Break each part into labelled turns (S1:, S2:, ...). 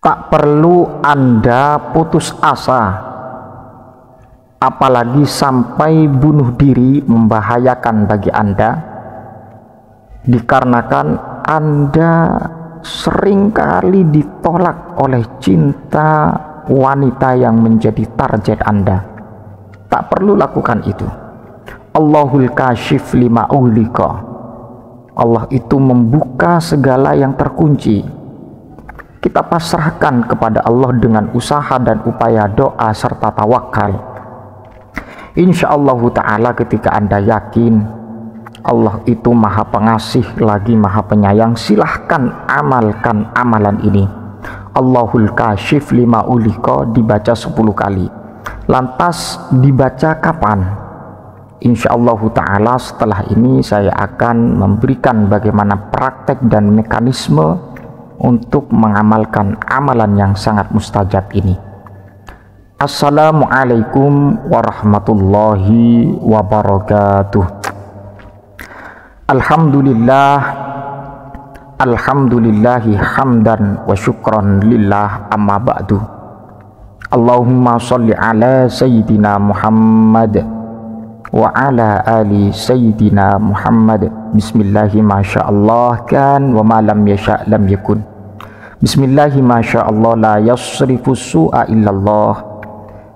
S1: Tak perlu Anda putus asa, apalagi sampai bunuh diri membahayakan bagi Anda, dikarenakan Anda seringkali ditolak oleh cinta wanita yang menjadi target Anda. Tak perlu lakukan itu. Allahul kashif lima ulika. Allah itu membuka segala yang terkunci. Kita pasrahkan kepada Allah dengan usaha dan upaya doa serta tawakal. Insyaallah ta'ala ketika Anda yakin Allah itu maha pengasih lagi maha penyayang, silahkan amalkan amalan ini. Allahul kashif lima ulika dibaca 10 kali. Lantas dibaca kapan? Insyaallah ta'ala setelah ini saya akan memberikan bagaimana praktek dan mekanisme untuk mengamalkan amalan yang sangat mustajab ini. Assalamualaikum warahmatullahi wabarakatuh. Alhamdulillahi hamdan wa syukran lillah, amma ba'du. Allahumma sholli ala sayyidina Muhammad wa ala ali sayyidina Muhammad. Bismillahi masyaallah kan wa ma lam yasha' lam yakun. Bismillahi masyaallah la yasrifu su'a illallah.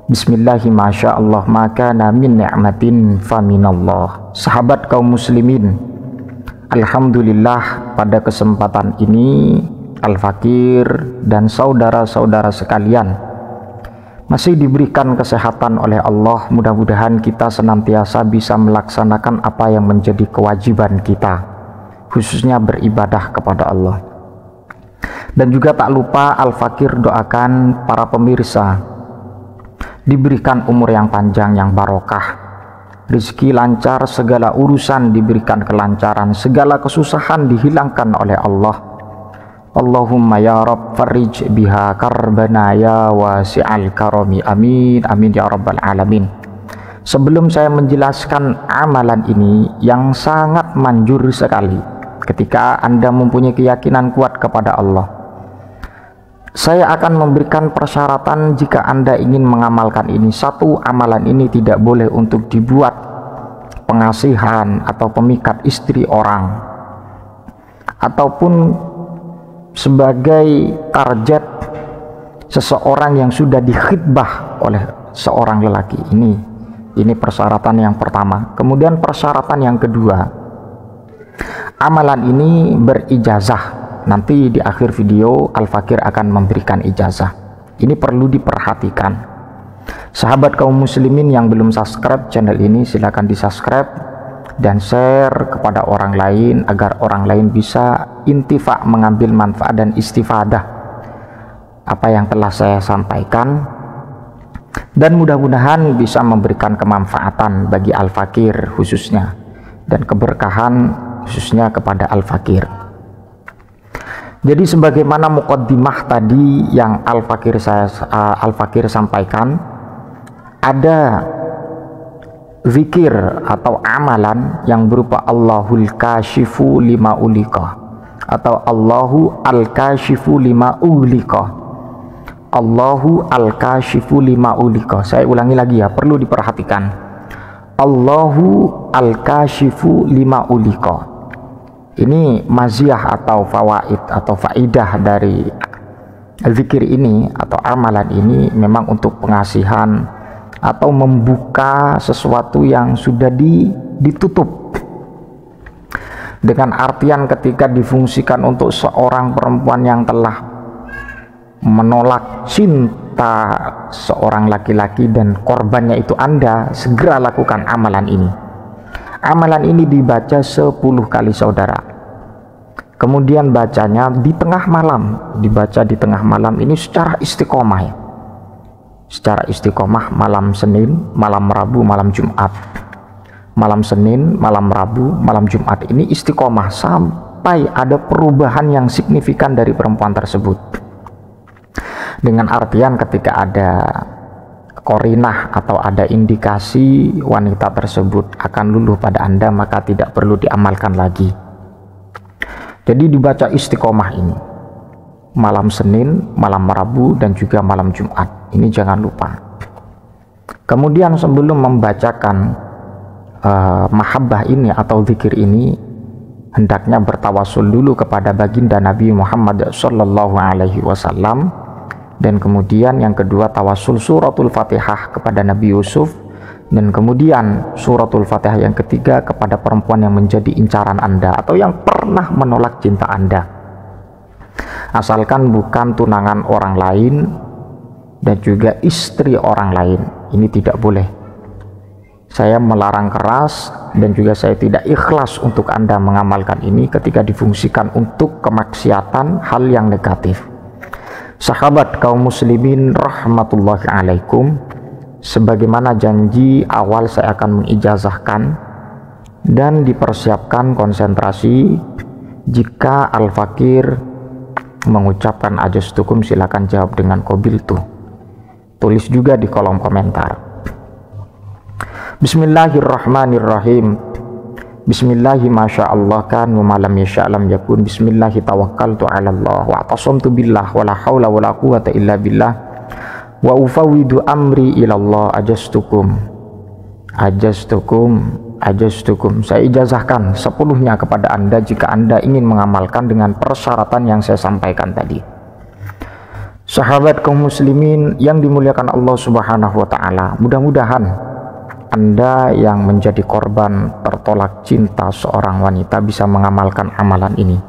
S1: Bismillahi masyaallah ma kana min ni'matin faminallah. Sahabat kaum muslimin, alhamdulillah pada kesempatan ini Al-Fakir dan saudara-saudara sekalian masih diberikan kesehatan oleh Allah. Mudah-mudahan kita senantiasa bisa melaksanakan apa yang menjadi kewajiban kita, khususnya beribadah kepada Allah. Dan juga tak lupa Al-Fakir doakan para pemirsa diberikan umur yang panjang yang barokah, rezeki lancar, segala urusan diberikan kelancaran, segala kesusahan dihilangkan oleh Allah. Allahumma ya Rabb farij biha karbana ya wasi'al karami, amin amin ya rabbal alamin. Sebelum saya menjelaskan amalan ini yang sangat manjur sekali ketika Anda mempunyai keyakinan kuat kepada Allah, saya akan memberikan persyaratan jika Anda ingin mengamalkan ini. Satu, amalan ini tidak boleh untuk dibuat pengasihan atau pemikat istri orang, ataupun sebagai target seseorang yang sudah dikhidbah oleh seorang lelaki. Ini persyaratan yang pertama. Kemudian persyaratan yang kedua, amalan ini berijazah. Nanti di akhir video Al-Fakir akan memberikan ijazah. Ini perlu diperhatikan. Sahabat kaum muslimin yang belum subscribe channel ini, silakan di subscribe dan share kepada orang lain agar orang lain bisa intifa, mengambil manfaat dan istifadah apa yang telah saya sampaikan, dan mudah-mudahan bisa memberikan kemanfaatan bagi Al-Fakir khususnya, dan keberkahan khususnya kepada Al-Fakir. Jadi sebagaimana muqaddimah tadi yang Al-Fakir sampaikan, ada zikir atau amalan yang berupa Allahul kashifu lima ulika atau Allahu al-kashifu lima ulika. Allahu al-kashifu lima ulika. Saya ulangi lagi ya, perlu diperhatikan. Allahu al-kashifu lima ulika. Ini maziyah atau fawaid atau faidah dari zikir ini atau amalan ini memang untuk pengasihan atau membuka sesuatu yang sudah ditutup, dengan artian ketika difungsikan untuk seorang perempuan yang telah menolak cinta seorang laki-laki dan korbannya itu Anda, segera lakukan amalan ini. Amalan ini dibaca 10 kali saudara. Kemudian bacanya di tengah malam, dibaca di tengah malam ini secara istiqomah ya. Secara istiqomah malam Senin, malam Rabu, malam Jumat. Malam Senin, malam Rabu, malam Jumat ini istiqomah sampai ada perubahan yang signifikan dari perempuan tersebut. Dengan artian ketika ada korinah atau ada indikasi wanita tersebut akan luluh pada Anda, maka tidak perlu diamalkan lagi. Jadi dibaca istiqomah ini. malam Senin, malam Rabu, dan juga malam Jumat. Ini jangan lupa. Kemudian sebelum membacakan mahabbah ini atau zikir ini, hendaknya bertawasul dulu kepada baginda Nabi Muhammad sallallahu alaihi wasallam. Dan kemudian yang kedua, tawasul suratul Fatihah kepada Nabi Yusuf. Dan kemudian suratul Fatihah yang ketiga kepada perempuan yang menjadi incaran Anda atau yang pernah menolak cinta Anda, asalkan bukan tunangan orang lain dan juga istri orang lain. Ini tidak boleh. Saya melarang keras dan juga saya tidak ikhlas untuk Anda mengamalkan ini ketika difungsikan untuk kemaksiatan, hal yang negatif. Sahabat kaum muslimin rahmatullahi alaikum, sebagaimana janji awal, saya akan mengijazahkan dan dipersiapkan konsentrasi. Jika Al-Fakir mengucapkan ajastukum, silakan jawab dengan qabiltu. Tulis juga di kolom komentar. Bismillahirrahmanirrahim. Bismillahi masyaallah kan wa ma lam yasha' lam yakun. Bismillahi tawakkaltu 'ala Allah wa atasamtu billah wa la haula wa la quwwata illa billah wa ufawwidu amri ila Allah. Ajastukum. Saya ijazahkan sepenuhnya kepada Anda jika Anda ingin mengamalkan dengan persyaratan yang saya sampaikan tadi. Sahabat kaum muslimin yang dimuliakan Allah Subhanahu wa taala, mudah-mudahan Anda yang menjadi korban tertolak cinta seorang wanita bisa mengamalkan amalan ini.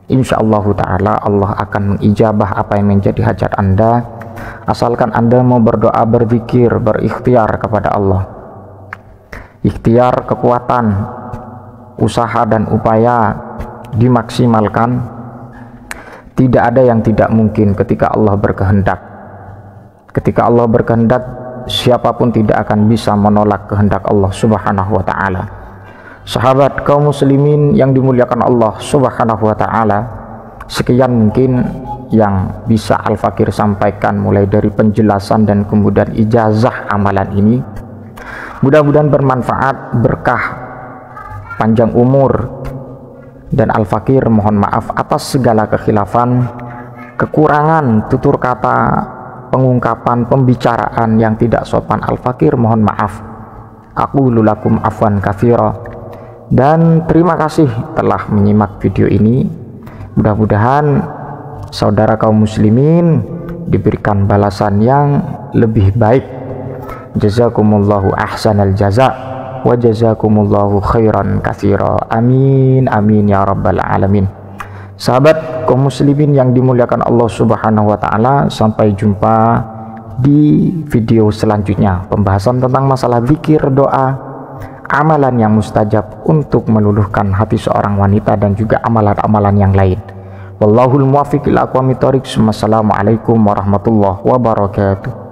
S1: Insyaallah taala Allah akan mengijabah apa yang menjadi hajat Anda, asalkan Anda mau berdoa, berzikir, berikhtiar kepada Allah. Ikhtiar, kekuatan, usaha dan upaya dimaksimalkan. Tidak ada yang tidak mungkin ketika Allah berkehendak. Ketika Allah berkehendak, siapapun tidak akan bisa menolak kehendak Allah Subhanahu wa taala. Sahabat kaum muslimin yang dimuliakan Allah Subhanahu wa taala, sekian mungkin yang bisa Al-Fakir sampaikan mulai dari penjelasan dan kemudian ijazah amalan ini. Mudah-mudahan bermanfaat, berkah, panjang umur. Dan Al-Fakir mohon maaf atas segala kekhilafan, kekurangan tutur kata, pengungkapan, pembicaraan yang tidak sopan. Al-Fakir mohon maaf. Aqulu lakum afwan katsira. Dan terima kasih telah menyimak video ini. Mudah-mudahan saudara kaum muslimin diberikan balasan yang lebih baik. Jazakumullahu ahsanal jaza' wa jazakumullahu khairan katsira. Amin amin ya rabbal alamin. Sahabat kaum muslimin yang dimuliakan Allah Subhanahu wa taala, sampai jumpa di video selanjutnya, pembahasan tentang masalah zikir, doa, amalan yang mustajab untuk meluluhkan hati seorang wanita dan juga amalan-amalan yang lain. Wallahul muwaffiq ila aqwamit thoriq. Wassalamualaikum warahmatullahi wabarakatuh.